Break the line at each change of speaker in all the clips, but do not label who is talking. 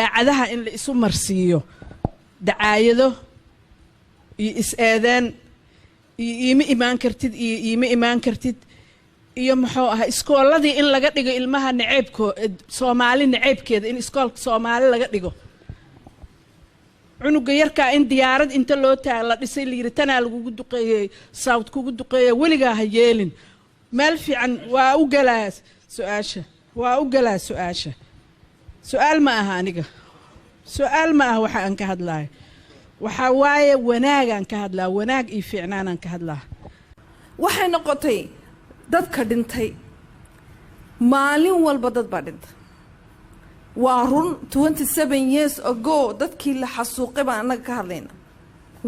عادها إن الإسم مرسيو دعايده يسأذن يم إيمان كرتد يم إيمان كرتد يوم حوها إسكول الذي إن لقت لقى المها نعيبكو صومالي نعيب كذا إن إسكول صومالي لقت لقى عنو غيركا إن ديارد إنت لو تعالى يصير تنا لو دقيقة صوت كو دقيقة ولقاها يلين مال في عن وأوجلاس سؤاشة وأوجلاس سؤاشة سؤال ما هانيك سؤال ما هو حق أنك هذلا وحواي وناق أنك هذلا وناق إيفعنان أنك هذلا
وحنا قطي dadka dhintay maalin walba dad baa dhintay waa run 27 years ago dadkii la xasuuqay baan anaga ka hadlayna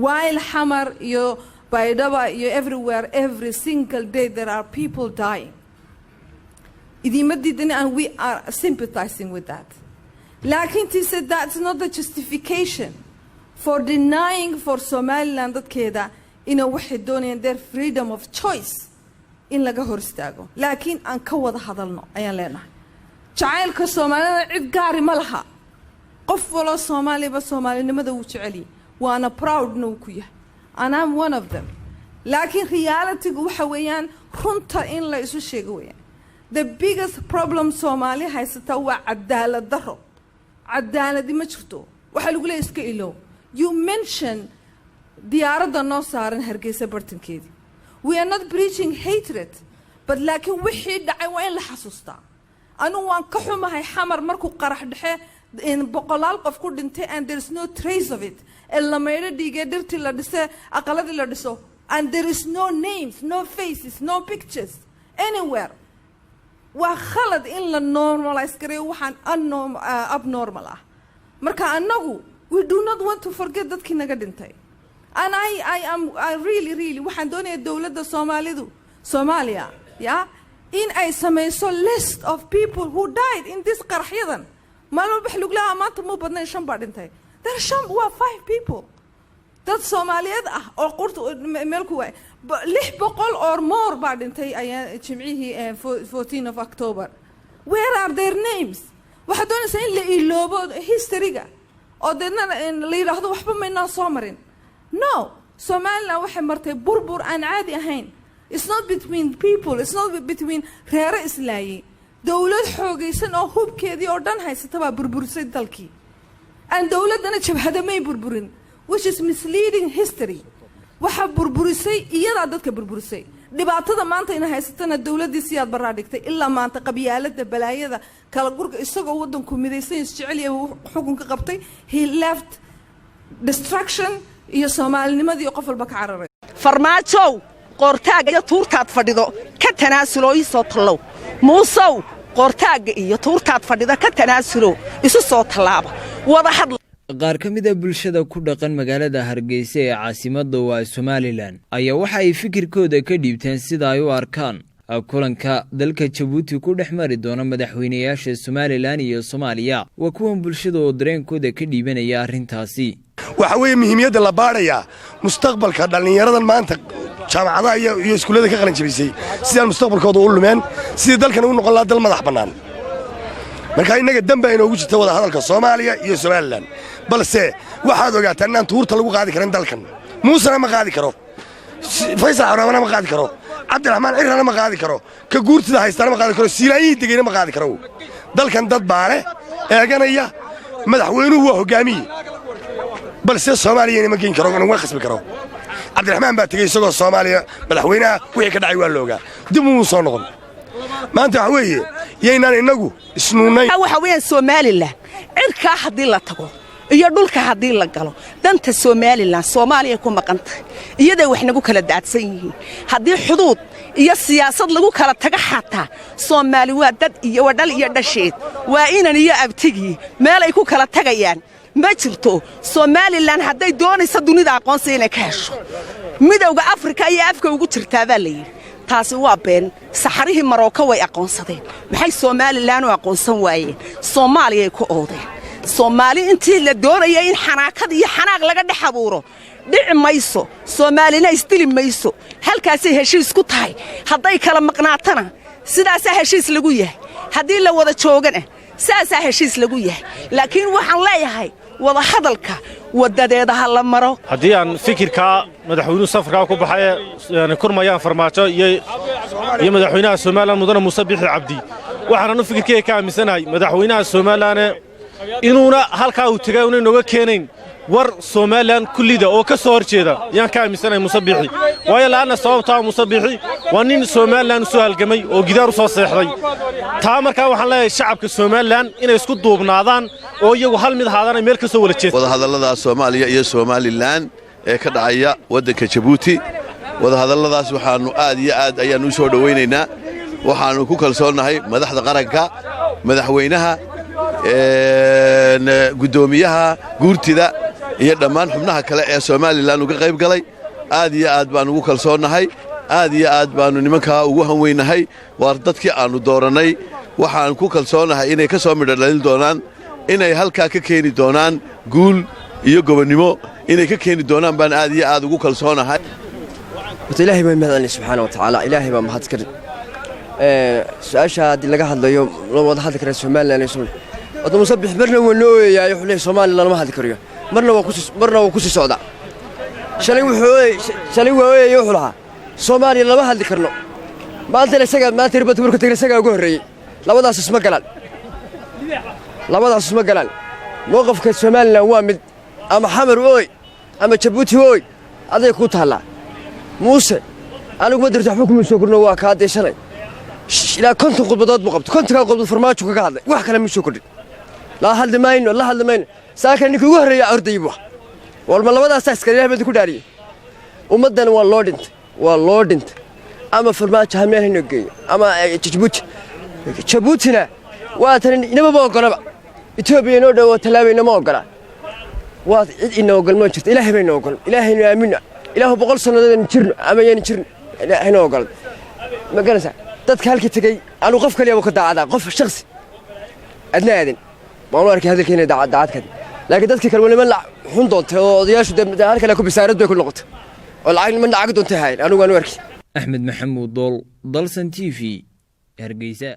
while Hamar iyo Baydhaba iyo everywhere every single day there are people dying idima diidani and we are sympathizing with that laakiin he said that's not the justification for denying for Somaliland dadkeeda inay waxay doonayaan their freedom of choice in laga hor istaago laakiin aan ka wada hadalno ayaan leenahay jacaylka Soomaalida cid gaar ma laha qof walo Soomaaliba Soomaalinimada uu jecel yahay waana proud noo ku yahay and I'm one of them laakiin reality waxa weeyaan runta in la isu sheego weeyaan the biggest problem Soomaali haysata waa cadaalad darro cadaalad ma jirto waxa lagu leeyahay iska ilo you mentioned diyaaradda noo saaran Hargeysa bartankeedii we are not preaching hatred but laakiin wixii dhacay waa in la xasuustaa anu waan ka xumahay Xamar markuu qarax dhaxay in boqolaal qof ku dhintay and there is no trace of it illa meeyda dhigay dirti la dhisay aqaladii la dhiso and there is no names no faces no pictures anywhere waa khalad in la normalize gareeyo waxaan abnormal ah marka anagu we do not want to forget dadkii naga dhintay and I really waxaan doonayaa dawladda Soomaaliya in ay samayso list of people who died in this qaraxyadan maalmo baxluglaha maanta ma badnayn 5 baa dhintay there waa 5 people dad Soomaaliyeed ah oo qurto meel ku waay 600 or more baa dhintay ayaa jimcihii 14 of October where are their names waxa doonaysaa in la iloobo historyga oo dadna la yiraahdo waxba ma inaa soo marin no Somaliland waxay martay burbur aan caadi ahayn it's not between people it's not between reer islaayi dawlad xoogaysan oo hubkeedii oo dhan haysata baa burburisay dalkii aan dawladana jabhada may burburin which is misleading history waxa burburisay iyada dadka burburisay dhibaatada maanta in haysatana dawladii siyaad baraa dhigtay ilaa maanta qabyaalada balaayada kala gurka isagoo wadanku midaysan isjecel yahay xukunka qabtay he left destruction iyo Soomaalinimadii qof walba ka cararay
farmaajo qortaaga iyo tuurtaad fadhido ka tanaasulo isoo talow muusow qortaaga iyo tuurtaad fadhido ka tanaasulo isu soo talaaba wada hadal
qaar ka mid ah bulshada ku dhaqan magaalada Hargeysa ee caasimadda waa Somaliland ayaa waxa ay fikirkooda ka dhiibteen sida ay u arkaan kulanka dalka Djibouti ku dhexmari doona madaxweynayaasha Somaliland iyo Soomaaliya waa kuwan bulshada oo dareenkooda ka dhiibanaya arintaasi
waxa weeye muhiimiyada la baaraya mustaqbalka dhalinyaradan maanta jaamacadaha iyo iskuulada ka qalin jabisay sidaan mustaqbalkooda u lumeen sidii dalkan uu noqon lahaa dal madax bannaan marka inaga dambe inoogu jirta wada hadalka Soomaaliya iyo Somaliland balse waxaad ogaataa inaan tuurta lagu qaadi karin dalkan Muuse ma qaadi karo Faysal Xaraamana ma qaadi karo Cabdiraxmaan Cirrana ma qaadi karo ka guurtida haystana ma qaadi karo Siilaayi degayna ma qaadi karo dalkan dad baale eeganaya madaxweynuhu waa hogaamiye balse Soomaaliya ma geyn karo inuu khasbi karo Cabdiraxmaan baa tagay isagoo Soomaaliya madaxweynaha wixii ka dhacay waa looga dib uu soo noqon maanta waxa weeye yeynaan inagu isnuunay
waxa weeyaan Somaliland cirka hadii la tago iyo dhulka hadii la galo danta Somaliland Soomaaliya ku maqantay iyada wax nagu kala daadsan yihiin hadii xuduud iyo siyaasad lagu kala taga xataa Soomaali waa dad iyo wadal iyo dhasheed waa inaan iyo abtigi meel ay ku kala tagayaan ma jirto Somaliland haday doonayso dunida aqoonsi inay ka hesho midowga Afrika iyo Afka ugu jirtaa baa leeyahay taasi waa been saxarihii Marocco way aqoonsadeen maxay Somaliland u aqoonsan waayeen Soomaaliya ku oodeen Soomaali intii la doonayay in xanaaqad iyo xanaaq laga dhaxabuuro dhici mayso Soomaalina istili mayso halkaas ay heshiis ku tahay haday kala maqnaatana sidaas heshiis lagu yahay hadii la wada joogana saasaa heshiis lagu yahay laakiin waxaan leeyahay wada hadalka wadadeeda ha la maro
haddii aan fikirka madaxweynuhu safarka ku baxay yani kurmayaan farmaajo iyo madaxweynaha Soomaaliland mudane Muuse Biixi Cabdi waxaan u fikirkay ka aaminsanahay madaxweynaha Soomaaliland inuuna halka uu tagay inuu nooga keenayn war Soomaaliland kullida oo ka soo horjeeda yaan ka aaminsanahay Muuse Biixi waayo laana sababta Muuse Biixi waa nin Soomaaliland soo halgamay oo gidaar u soo seexday taa markaa waxaan leeyahay shacabka Soomaaliland inay isku duubnaadaan oo iyagu hal mid haadana meel ka soo wala jeedo
wada hadallada Soomaaliya iyo Somaliland ee ka dhacaya wadanka Djibouti wada hadalladaas waxaanu aad iyo aad ayaan u soo dhaweynaynaa waxaanu ku kalsoonahay madaxda qaranka madaxweynaha gudoomiyaha guurtida iyo dhammaan xubnaha kale ee Somaliland uga qayb galay aad iyo aad baan ugu kalsoonahay aad iyo aad baanu nimanka ugu hanweynahay waar dadkii aanu dooranay waxaan ku kalsoonahay inay ka soo midhalin doonaan inay halka ka keeni doonaan guul iyo gobonimo inay ka keeni doonaan baan aad iyo aad ugu kalsoonahay
ilaahay baa mahad subhanahu wa ta'ala ilaahay baa mahad karin su'aasha hadii laga hadlayo loo wada hadli karo Soomaaliland wada musabix marna uu nooyahay xulay Soomaaliland lama hadli kariyo marna waa ku sii socda shalay wuxuu lahaa Soomaaliland lama hadli karno maanta ribad warka tagay isaga ugu horeeyay labadaas isma galaan موقفك Soomaaliland waa mid ama xamar ooy ama Djibouti ooy aday ku taala Muuse anigu ma dirto xukunka soo korno waa ka adeeshanay ilaa konton qodbood buu qabto kontonka qodbood farmaajo kaga hadlay wax kale ma soo kordhin la hadlaymayno saaka ninka ugu horeeya ordayba walma labadaas askariyaha mid ku dhaariyay ummadan waa loo dhintay ama farmaajo ha meel inoo geeyo ama Djiboutina waa tan inaba ogolaba Ethiopia inoo dhaw talaabayna ma ogola waa cid inoo ogol ma jirto ilaahay bay inoo ogol ilaahayna aamina ilaahu 100 sanadood jirno ama yeen jirno ilaahayna ogol ma garanaysa dadka halkii tagay anu qof kaliya ka daacada qof shakhsi adna aadin ma uu arkay hadalkeena daacad ka laakiin dadkii kale wali ma xun doonta oo odayaashu halka ku bisaarad bay ku noqotay oo lacag ma lacag doonta hay anu waan arkay
Axmed Maxamuud Dool Dalsan TV Hargeysa